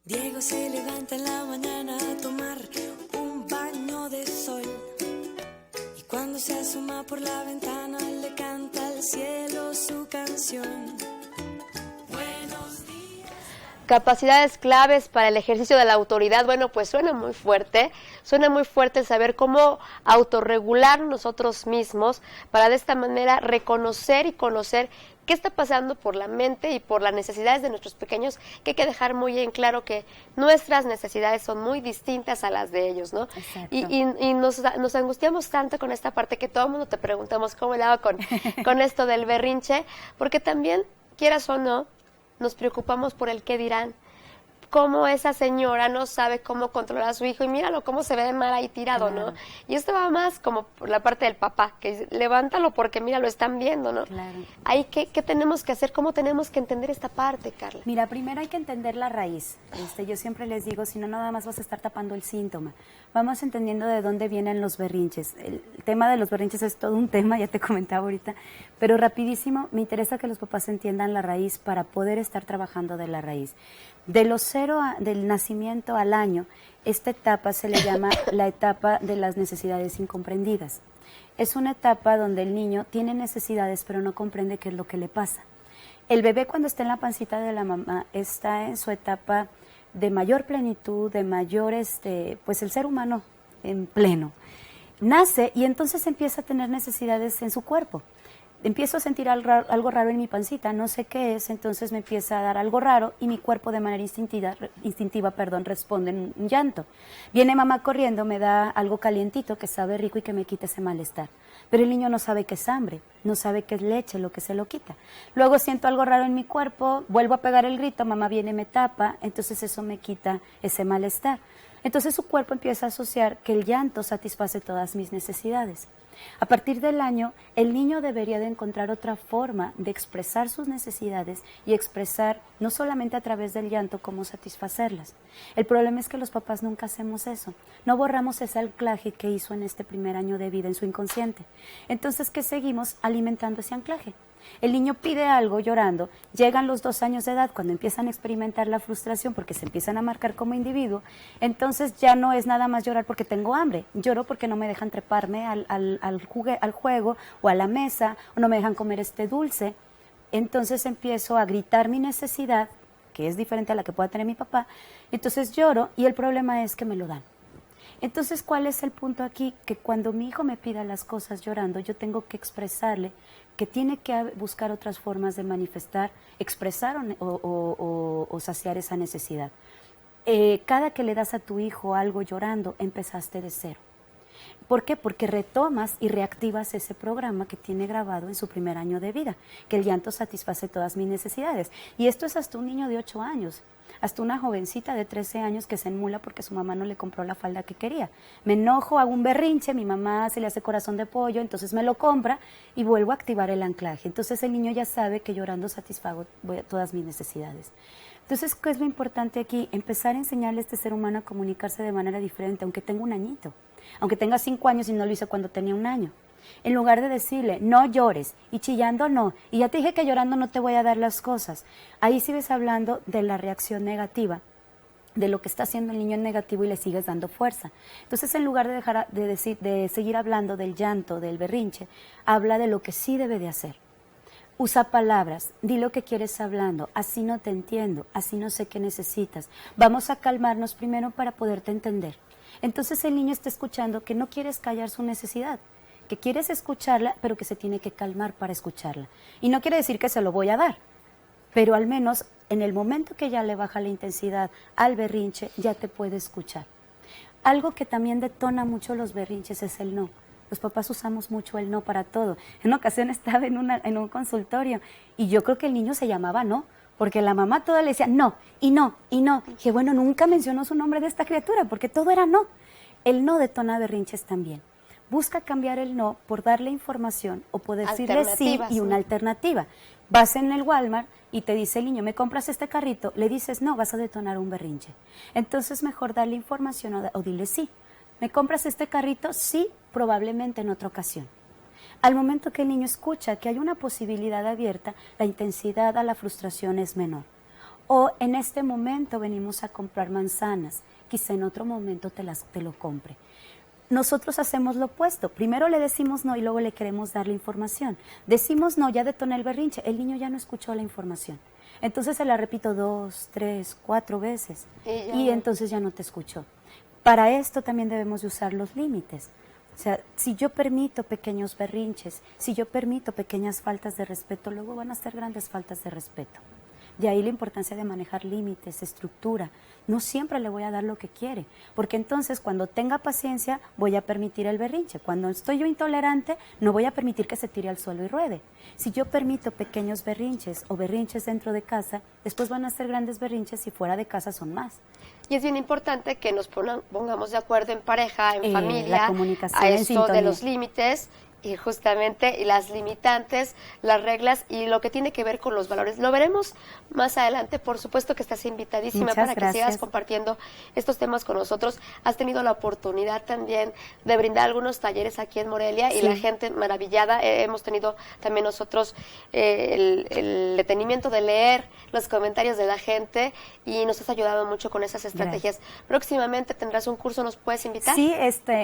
Speaker 1: Diego se levanta en la mañana a tomar un baño de sol. Y cuando se asoma por la ventana le canta al cielo su canción. Buenos días.
Speaker 3: Capacidades claves para el ejercicio de la autoridad. Bueno, pues suena muy fuerte el saber cómo autorregular nosotros mismos para de esta manera reconocer y conocer qué está pasando por la mente y por las necesidades de nuestros pequeños, que hay que dejar muy en claro que nuestras necesidades son muy distintas a las de ellos, ¿no? Y nos angustiamos tanto con esta parte que todo el mundo te preguntamos cómo le hago con esto del berrinche, porque también, quieras o no, nos preocupamos por el qué dirán. Cómo esa señora no sabe cómo controlar a su hijo y míralo cómo se ve de mal ahí tirado, claro, ¿no? Y esto va más como por la parte del papá, que dice, levántalo porque mira, lo están viendo, ¿no?
Speaker 4: Claro.
Speaker 3: Ahí, ¿qué tenemos que hacer? ¿Cómo tenemos que entender esta parte, Carla?
Speaker 4: Mira, primero hay que entender la raíz. Yo siempre les digo, si no, nada más vas a estar tapando el síntoma. Vamos entendiendo de dónde vienen los berrinches. El tema de los berrinches es todo un tema, ya te comentaba ahorita, pero rapidísimo, me interesa que los papás entiendan la raíz para poder estar trabajando de la raíz. De los del nacimiento al año, esta etapa se le llama la etapa de las necesidades incomprendidas. Es una etapa donde el niño tiene necesidades pero no comprende qué es lo que le pasa. El bebé cuando está en la pancita de la mamá está en su etapa de mayor plenitud, de mayor, pues el ser humano en pleno. Nace y entonces empieza a tener necesidades en su cuerpo. Empiezo a sentir algo raro en mi pancita, no sé qué es, entonces me empieza a dar algo raro y mi cuerpo de manera instintiva responde en un llanto. Viene mamá corriendo, me da algo calientito que sabe rico y que me quita ese malestar. Pero el niño no sabe qué es hambre, no sabe qué es leche, lo que se lo quita. Luego siento algo raro en mi cuerpo, vuelvo a pegar el grito, mamá viene, me tapa, entonces eso me quita ese malestar. Entonces su cuerpo empieza a asociar que el llanto satisface todas mis necesidades. A partir del año, el niño debería de encontrar otra forma de expresar sus necesidades y expresar no solamente a través del llanto cómo satisfacerlas. El problema es que los papás nunca hacemos eso. No borramos ese anclaje que hizo en este primer año de vida en su inconsciente. Entonces, ¿qué seguimos alimentando ese anclaje? El niño pide algo llorando, llegan los 2 años de edad cuando empiezan a experimentar la frustración porque se empiezan a marcar como individuo, entonces ya no es nada más llorar porque tengo hambre, lloro porque no me dejan treparme al juego o a la mesa o no me dejan comer este dulce, entonces empiezo a gritar mi necesidad, que es diferente a la que pueda tener mi papá, entonces lloro y el problema es que me lo dan. Entonces, ¿cuál es el punto aquí? Que cuando mi hijo me pida las cosas llorando, yo tengo que expresarle que tiene que buscar otras formas de manifestar, expresar o saciar esa necesidad. Cada que le das a tu hijo algo llorando, empezaste de cero. ¿Por qué? Porque retomas y reactivas ese programa que tiene grabado en su primer año de vida, que el llanto satisface todas mis necesidades. Y esto es hasta un niño de 8 años, hasta una jovencita de 13 años que se enmula porque su mamá no le compró la falda que quería. Me enojo, hago un berrinche, mi mamá se le hace corazón de pollo, entonces me lo compra y vuelvo a activar el anclaje. Entonces el niño ya sabe que llorando satisfago todas mis necesidades. Entonces, ¿qué es lo importante aquí? Empezar a enseñarle a este ser humano a comunicarse de manera diferente, aunque tenga un añito, aunque tenga 5 años y no lo hizo cuando tenía 1 año. En lugar de decirle, no llores, y chillando no, y ya te dije que llorando no te voy a dar las cosas. Ahí sigues hablando de la reacción negativa de lo que está haciendo el niño en negativo y le sigues dando fuerza. Entonces, en lugar de seguir hablando del llanto, del berrinche, habla de lo que sí debe de hacer. Usa palabras, di lo que quieres hablando, así no te entiendo, así no sé qué necesitas. Vamos a calmarnos primero para poderte entender. Entonces el niño está escuchando que no quieres callar su necesidad, que quieres escucharla, pero que se tiene que calmar para escucharla. Y no quiere decir que se lo voy a dar, pero al menos en el momento que ya le baja la intensidad al berrinche, ya te puede escuchar. Algo que también detona mucho los berrinches es el no. Los papás usamos mucho el no para todo. En una ocasión estaba en un consultorio y yo creo que el niño se llamaba no, porque la mamá toda le decía no, y no, y no. Y dije, bueno, nunca mencionó su nombre de esta criatura, porque todo era no. El no detona berrinches también. Busca cambiar el no por darle información o por decirle sí y una alternativa. Vas en el Walmart y te dice el niño, ¿me compras este carrito? Le dices no, vas a detonar un berrinche. Entonces mejor darle información o dile sí. ¿Me compras este carrito? Sí, probablemente en otra ocasión. Al momento que el niño escucha que hay una posibilidad abierta, la intensidad a la frustración es menor. O en este momento venimos a comprar manzanas, quizá en otro momento te lo compre. Nosotros hacemos lo opuesto. Primero le decimos no y luego le queremos dar la información. Decimos no, ya detoné el berrinche. El niño ya no escuchó la información. Entonces se la repito 2, 3, 4 veces y entonces ya no te escuchó. Para esto también debemos de usar los límites. O sea, si yo permito pequeños berrinches, si yo permito pequeñas faltas de respeto, luego van a ser grandes faltas de respeto. De ahí la importancia de manejar límites, estructura. No siempre le voy a dar lo que quiere, porque entonces cuando tenga paciencia voy a permitir el berrinche. Cuando estoy yo intolerante, no voy a permitir que se tire al suelo y ruede. Si yo permito pequeños berrinches o berrinches dentro de casa, después van a ser grandes berrinches y fuera de casa son más.
Speaker 3: Y es bien importante que nos pongamos de acuerdo en pareja, en familia,
Speaker 4: la comunicación
Speaker 3: a
Speaker 4: en
Speaker 3: esto
Speaker 4: sintonía.
Speaker 3: de los límites y justamente y las limitantes, las reglas y lo que tiene que ver con los valores. Lo veremos más adelante. Por supuesto que estás invitadísima
Speaker 4: Muchas
Speaker 3: para
Speaker 4: gracias.
Speaker 3: que sigas compartiendo estos temas con nosotros. Has tenido la oportunidad también de brindar algunos talleres aquí en Morelia y
Speaker 4: Sí.
Speaker 3: la gente maravillada. Hemos tenido también nosotros el detenimiento de leer los comentarios de la gente y nos has ayudado mucho con esas estrategias. Próximamente tendrás un curso, ¿nos puedes invitar?
Speaker 4: Sí,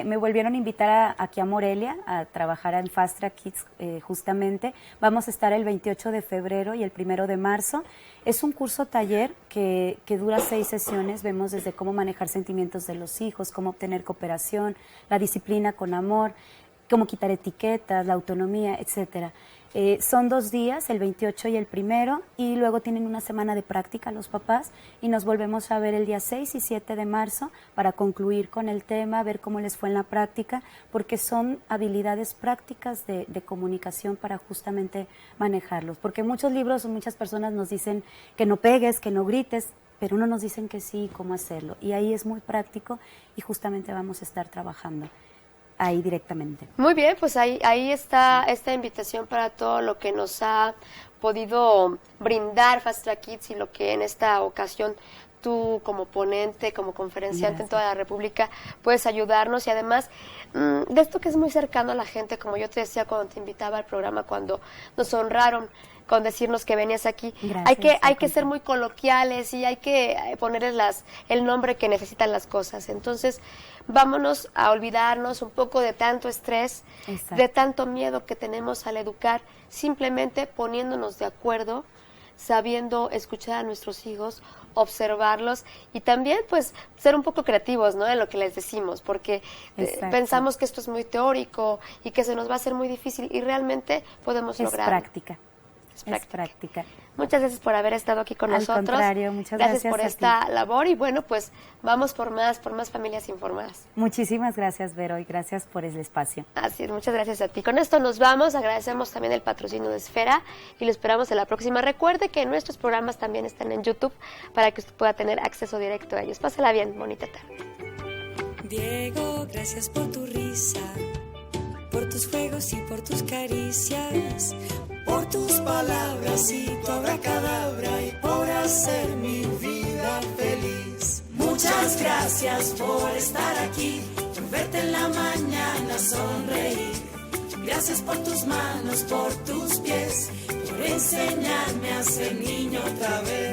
Speaker 4: me volvieron a invitar aquí a Morelia a trabajar en Fast Track Kids justamente. Vamos a estar el 28 de febrero y el 1 de marzo. Es un curso taller que dura 6 sesiones. Vemos desde cómo manejar sentimientos de los hijos, cómo obtener cooperación, la disciplina con amor, cómo quitar etiquetas, la autonomía, etcétera. Son 2 días, el 28 y el 1, y luego tienen una semana de práctica los papás y nos volvemos a ver el día 6 y 7 de marzo para concluir con el tema, ver cómo les fue en la práctica, porque son habilidades prácticas de comunicación para justamente manejarlos. Porque muchos libros o muchas personas nos dicen que no pegues, que no grites, pero no nos dicen que sí, cómo hacerlo. Y ahí es muy práctico y justamente vamos a estar trabajando ahí directamente.
Speaker 3: Muy bien, pues ahí está esta invitación para todo lo que nos ha podido brindar Fast Track Kids y lo que en esta ocasión tú como ponente, como conferenciante en toda la República puedes ayudarnos y además de esto que es muy cercano a la gente, como yo te decía cuando te invitaba al programa, cuando nos honraron con decirnos que venías aquí.
Speaker 4: Gracias,
Speaker 3: Hay que ser muy coloquiales y hay que ponerles el nombre que necesitan las cosas. Entonces, vámonos a olvidarnos un poco de tanto estrés,
Speaker 4: Exacto.
Speaker 3: de tanto miedo que tenemos al educar, simplemente poniéndonos de acuerdo, sabiendo escuchar a nuestros hijos, observarlos y también pues ser un poco creativos, ¿no?, en lo que les decimos, porque pensamos que esto es muy teórico y que se nos va a hacer muy difícil y realmente podemos lograrlo.
Speaker 4: Es práctica.
Speaker 3: Muchas gracias por haber estado aquí con nosotros.
Speaker 4: Al contrario, muchas gracias
Speaker 3: por
Speaker 4: a
Speaker 3: esta
Speaker 4: ti.
Speaker 3: labor y bueno, pues vamos por más familias informadas.
Speaker 4: Muchísimas gracias, Vero, y gracias por el espacio.
Speaker 3: Así es, muchas gracias a ti. Con esto nos vamos, agradecemos también el patrocinio de Esfera y lo esperamos en la próxima. Recuerde que nuestros programas también están en YouTube para que usted pueda tener acceso directo a ellos. Pásala bien, bonita tarde.
Speaker 1: Diego, gracias por tu risa, por tus juegos y por tus caricias, por tus palabras y tu abracadabra y por hacer mi vida feliz. Muchas gracias por estar aquí, por verte en la mañana sonreír. Gracias por tus manos, por tus pies, por enseñarme a ser niño otra vez.